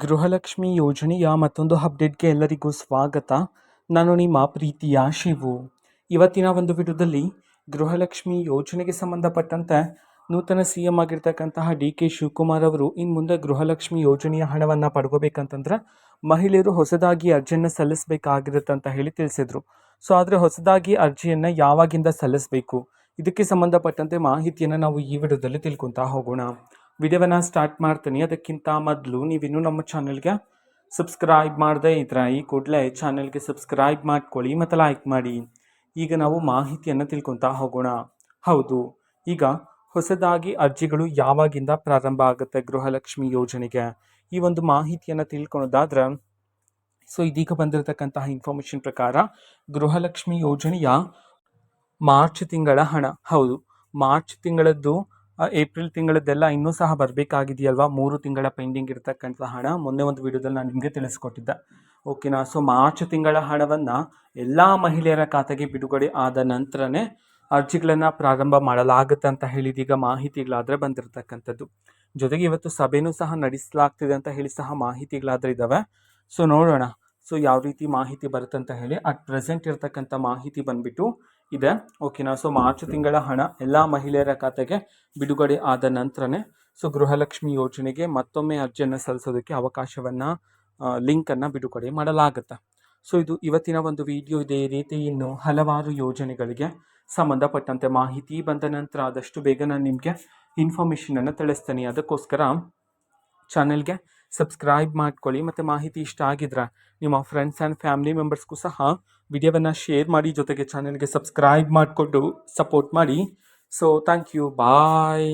ಗೃಹಲಕ್ಷ್ಮಿ ಯೋಜನೆಯ ಮತ್ತೊಂದು ಅಪ್ಡೇಟ್ಗೆ ಎಲ್ಲರಿಗೂ ಸ್ವಾಗತ. ನಾನು ನಿಮ್ಮ ಪ್ರೀತಿಯ ಶಿವು. ಇವತ್ತಿನ ಒಂದು ವಿಡಿಯೋದಲ್ಲಿ ಗೃಹಲಕ್ಷ್ಮಿ ಯೋಜನೆಗೆ ಸಂಬಂಧಪಟ್ಟಂತೆ ನೂತನ CM ಆಗಿರ್ತಕ್ಕಂತಹ DK ಶಿವಕುಮಾರ್ ಅವರು ಇನ್ನು ಮುಂದೆ ಗೃಹಲಕ್ಷ್ಮಿ ಯೋಜನೆಯ ಹಣವನ್ನು ಪಡ್ಕೋಬೇಕಂತಂದ್ರೆ ಮಹಿಳೆಯರು ಹೊಸದಾಗಿ ಅರ್ಜಿಯನ್ನು ಸಲ್ಲಿಸಬೇಕಾಗಿರುತ್ತೆ ಅಂತ ಹೇಳಿ ತಿಳಿಸಿದ್ರು. ಸೊ ಆದರೆ ಹೊಸದಾಗಿ ಅರ್ಜಿಯನ್ನು ಯಾವಾಗಿಂದ ಸಲ್ಲಿಸಬೇಕು, ಇದಕ್ಕೆ ಸಂಬಂಧಪಟ್ಟಂತೆ ಮಾಹಿತಿಯನ್ನು ನಾವು ಈ ವಿಡಿಯೋದಲ್ಲಿ ತಿಳ್ಕೊತಾ ಹೋಗೋಣ. ವಿಡಿಯೋವನ್ನು ಸ್ಟಾರ್ಟ್ ಮಾಡ್ತೀನಿ. ಅದಕ್ಕಿಂತ ಮೊದಲು ನೀವಿನ್ನೂ ನಮ್ಮ ಚಾನಲ್ಗೆ ಸಬ್ಸ್ಕ್ರೈಬ್ ಮಾಡದೇ ಇದ್ರೆ ಈ ಕೂಡಲೇ ಚಾನಲ್ಗೆ ಸಬ್ಸ್ಕ್ರೈಬ್ ಮಾಡ್ಕೊಳ್ಳಿ ಮತ್ತು ಲೈಕ್ ಮಾಡಿ. ಈಗ ನಾವು ಮಾಹಿತಿಯನ್ನು ತಿಳ್ಕೊತಾ ಹೋಗೋಣ. ಹೌದು, ಈಗ ಹೊಸದಾಗಿ ಅರ್ಜಿಗಳು ಯಾವಾಗಿಂದ ಪ್ರಾರಂಭ ಆಗುತ್ತೆ ಗೃಹಲಕ್ಷ್ಮಿ ಯೋಜನೆಗೆ, ಈ ಒಂದು ಮಾಹಿತಿಯನ್ನು ತಿಳ್ಕೊಳೋದಾದ್ರೆ ಸೊ ಇದೀಗ ಬಂದಿರತಕ್ಕಂತಹ ಇನ್ಫಾರ್ಮೇಷನ್ ಪ್ರಕಾರ ಗೃಹಲಕ್ಷ್ಮಿ ಯೋಜನೆಯ ಮಾರ್ಚ್ ತಿಂಗಳ ಹಣ, ಹೌದು ಮಾರ್ಚ್ ತಿಂಗಳದ್ದು ಏಪ್ರಿಲ್ ತಿಂಗಳದ್ದೆಲ್ಲ ಇನ್ನೂ ಸಹ ಬರಬೇಕಾಗಿದೆಯಲ್ವಾ, 3 ತಿಂಗಳ ಪೆಂಡಿಂಗ್ ಇರತಕ್ಕಂಥ ಹಣ ಮೊನ್ನೆ ಒಂದು ವಿಡಿಯೋದಲ್ಲಿ ನಾನು ನಿಮಗೆ ತಿಳಿಸ್ಕೊಟ್ಟಿದ್ದೆ. ಓಕೆನಾ. ಸೊ ಮಾರ್ಚ್ ತಿಂಗಳ ಹಣವನ್ನು ಎಲ್ಲ ಮಹಿಳೆಯರ ಖಾತೆಗೆ ಬಿಡುಗಡೆ ಆದ ನಂತರನೇ ಅರ್ಜಿಗಳನ್ನು ಪ್ರಾರಂಭ ಮಾಡಲಾಗುತ್ತೆ ಅಂತ ಹೇಳಿದೀಗ ಮಾಹಿತಿಗಳಾದರೆ ಬಂದಿರತಕ್ಕಂಥದ್ದು. ಜೊತೆಗೆ ಇವತ್ತು ಸಭೆನೂ ಸಹ ನಡೆಸಲಾಗ್ತಿದೆ ಅಂತ ಹೇಳಿ ಸಹ ಮಾಹಿತಿಗಳಾದರೆ ಇದ್ದಾವೆ. ಸೊ ನೋಡೋಣ ಸೊ ಯಾವ ರೀತಿ ಮಾಹಿತಿ ಬರುತ್ತೆ ಅಂತ ಹೇಳಿ. ಅಟ್ ಪ್ರೆಸೆಂಟ್ ಇರತಕ್ಕಂಥ ಮಾಹಿತಿ ಬಂದ್ಬಿಟ್ಟು ಇದೆ. ಓಕೆನಾ. ಸೊ ಮಾರ್ಚ್ ತಿಂಗಳ ಹಣ ಎಲ್ಲ ಮಹಿಳೆಯರ ಖಾತೆಗೆ ಬಿಡುಗಡೆ ಆದ ನಂತರನೇ ಸೊ ಗೃಹಲಕ್ಷ್ಮಿ ಯೋಜನೆಗೆ ಮತ್ತೊಮ್ಮೆ ಅರ್ಜಿಯನ್ನು ಸಲ್ಲಿಸೋದಕ್ಕೆ ಅವಕಾಶವನ್ನು ಲಿಂಕನ್ನು ಬಿಡುಗಡೆ ಮಾಡಲಾಗುತ್ತೆ. ಸೊ ಇದು ಇವತ್ತಿನ ಒಂದು ವಿಡಿಯೋ. ಇದೇ ರೀತಿ ಇನ್ನು ಹಲವಾರು ಯೋಜನೆಗಳಿಗೆ ಸಂಬಂಧಪಟ್ಟಂತೆ ಮಾಹಿತಿ ಬಂದ ನಂತರ ಆದಷ್ಟು ಬೇಗ ನಾನು ನಿಮಗೆ ಇನ್ಫಾರ್ಮೇಷನನ್ನು ತಿಳಿಸ್ತೀನಿ. ಅದಕ್ಕೋಸ್ಕರ ಚಾನೆಲ್ಗೆ ಸಬ್ಸ್ಕ್ರೈಬ್ ಮಾಡ್ಕೊಳ್ಳಿ ಮತ್ತು ಮಾಹಿತಿ ಇಷ್ಟ ಆಗಿದ್ರೆ ನಿಮ್ಮ ಫ್ರೆಂಡ್ಸ್ ಆ್ಯಂಡ್ ಫ್ಯಾಮಿಲಿ ಮೆಂಬರ್ಸ್ಗೂ ಸಹ ವಿಡಿಯೋವನ್ನು ಶೇರ್ ಮಾಡಿ, ಜೊತೆಗೆ ಚಾನೆಲ್ಗೆ ಸಬ್ಸ್ಕ್ರೈಬ್ ಮಾಡಿಕೊಂಡು ಸಪೋರ್ಟ್ ಮಾಡಿ. So thank you, bye.